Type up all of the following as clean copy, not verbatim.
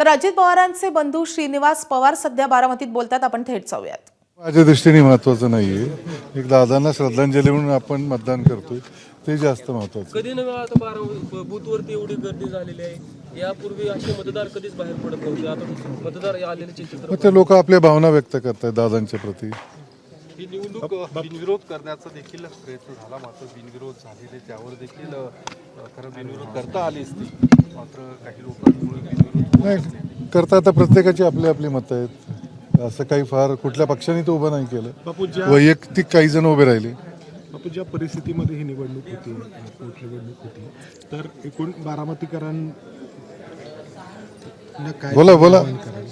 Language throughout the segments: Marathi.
तर अजित पवारांचे बंधू श्रीनिवास पवार सध्या बारामतीत बोलतात. आपण थेट जाऊयात. माझ्या दृष्टीने महत्त्वाचं नाहीये. एक दादांना श्रद्धांजली म्हणून आपण मतदान करतोय ते जास्त महत्त्वाचं. कधी नव्हे आता बूथवरती एवढी गर्दी झालेली आहे. यापूर्वी असे मतदार कधीच बाहेर पडत नव्हते. आता मतदार आलेले चित्र मग ते लोक आपल्या भावना व्यक्त करतात दादांच्या प्रती. ही निवडणूक बिनविरोध करण्याचा देखील प्रयत्न झाला, मात्र बिनविरोध झालेले त्यावर देखील खरं बिनविरोध करता आलीच ती, मात्र काही लोकांमुळे बिनविरोध नाही करता आता प्रत्येकाची आपली आपली मतं आहेत. असं काही फार कुठल्या पक्षाने तो उभं नाही केलं. वैयक्तिक काही जण उभे राहिले. बापू, ज्या परिस्थितीमध्ये ही निवडणूक होती, पोटनिवडणूक होती, तर एकूण बारामतीकरांना काय बोला आवाहन कराल?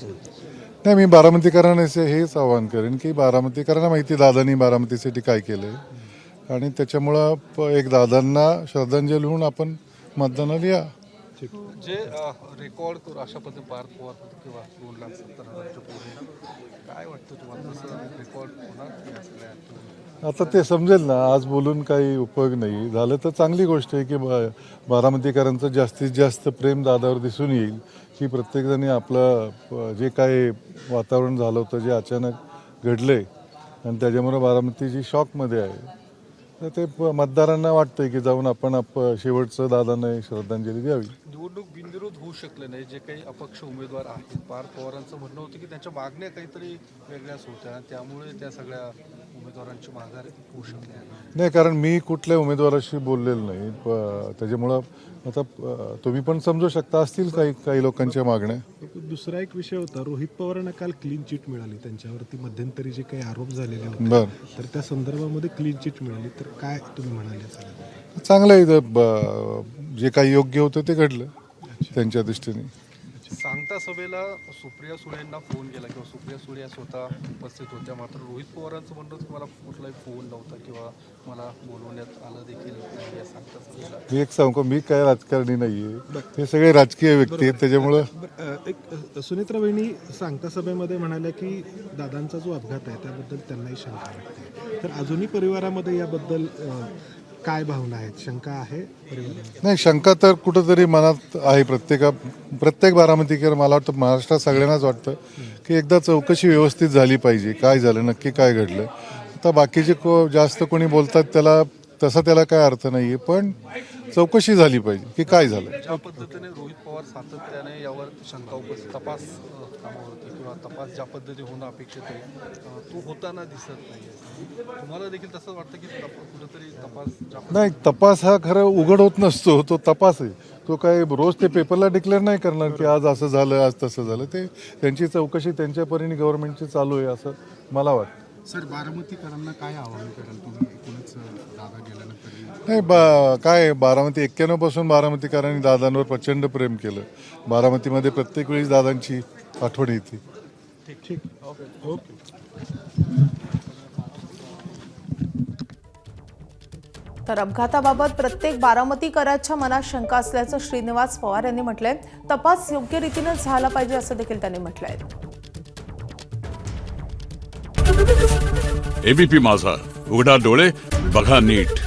नाही, मी बारामतीकरांना हेच आवाहन करेन की बारामतीकरांना माहिती दादांनी बारामतीसाठी काय केलंय आणि त्याच्यामुळं एक दादांना श्रद्धांजली म्हणून आपण मतदानाला या. जे रेकॉर्ड करू अशा पद्धतीने पार्थ पवार किंवा 2,70,000 पोरी, काय वाटतं तुम्हाला, तसं रेकॉर्ड होणार या सगळ्या? आता ते समजेल ना. आज बोलून काही उपयोग नाही. झालं तर चांगली गोष्ट आहे की बारामतीकरांचं जास्तीत जास्त प्रेम दादावर दिसून येईल की प्रत्येकजणी आपलं जे काही वातावरण झालं होतं, जे अचानक घडले आणि त्याच्यामुळे बारामतीची शॉकमध्ये आहे, तर ते मतदारांना वाटतंय की जाऊन आपण शेवटचं दादांना श्रद्धांजली द्यावी. निवडणूक बिनविरोध होऊ शकले नाही. जे काही अपक्ष उमेदवार आहेत, पार्थ पवारांचं म्हणणं होतं की त्यांच्या मागण्या काहीतरी वेगळ्याच होत्या आणि त्यामुळे त्या सगळ्या उमेदवारांची माघार होऊ शकली नाही, कारण मी कुठल्या उमेदवाराशी बोललेलो नाही. त्याच्यामुळं आता तुम्ही पण समजू शकता असतील काही लोकांच्या मागण्या. बापू, दुसरा एक विषय होता, रोहित पवारांना काल क्लीन चिट मिळाली. त्यांच्यावरती मध्यंतरी जे काही आरोप झालेले होते, बरं, तर त्या संदर्भामध्ये क्लीन चिट मिळाली, तर काय तुम्ही म्हणाले? चांगलं आहे. जे काही योग्य होतं ते घडलं त्यांच्या दृष्टीने. सांगता सभेला सुप्रिया सुळेंना फोन केला किंवा सुप्रिया सुळे या स्वतः उपस्थित होत्या, मात्र रोहित पवारांचं म्हणणं की मला कुठलाही फोन नव्हता किंवा मला बोलवण्यात आलं देखील नाही या सांगता सभेला. मी एक सांगू, मी काय राजकारणी नाहीये. हे सगळे राजकीय व्यक्ती आहेत. त्याच्यामुळं एक सुनेत्रा वहिनी सांगता सभेमध्ये म्हणाल्या की दादांचा जो अपघात आहे त्याबद्दल त्यांनाही शंका वाटते. तर अजूनही परिवारामध्ये याबद्दल काय भावना आहेत, शंका आहे परिवारामध्ये? नाही, शंका तर कुठंतरी मनात आहे. प्रत्येक बारामतीकर, मला वाटतं महाराष्ट्रात सगळ्यांनाच वाटतं की एकदा चौकशी व्यवस्थित झाली पाहिजे. काय झालं, नक्की काय घडलं. आता बाकीचे जास्त कोणी बोलतात त्याला काय अर्थ नाहीये, पण चौकशी झाली पाहिजे की काय झालं. ज्या पद्धतीने रोहित पवार सातत्याने यावर शंका उपस्थित तपास कामावरती किंवा तपास ज्या पद्धतीने होणं अपेक्षित आहे तो होताना दिसत नाही. तुम्हाला देखील तसं वाटतं की कुठेतरी तपास नाही, तपास हा खरं उघड होत नसतो. तो तपास आहे. तो काय रोज ते पेपरला डिक्लेअर नाही करणार की आज असं झालं, आज तसं झालं. ते त्यांची चौकशी त्यांच्या परीने गव्हर्नमेंटची चालू आहे असं मला वाटतं. सर, बारामतीकरांना काय आवाहन कराल तुम्ही, एकूणच दादा गेल्यानंतर? नाही, काय बारामती 91 पासून बारामतीकरांनी दादांवर प्रचंड प्रेम केलं. बारामतीमध्ये प्रत्येक वेळी दादांची आठवण येते. ठीक. ओके. तर अपघाताबाबत प्रत्येक बारामतीकराच्या मनात शंका असल्याचं श्रीनिवास पवार यांनी म्हटलंय. तपास योग्य रीतीनं झाला पाहिजे असं देखील त्यांनी म्हटलंय. एबीपी माझा, उघडा डोळे बघा नीट.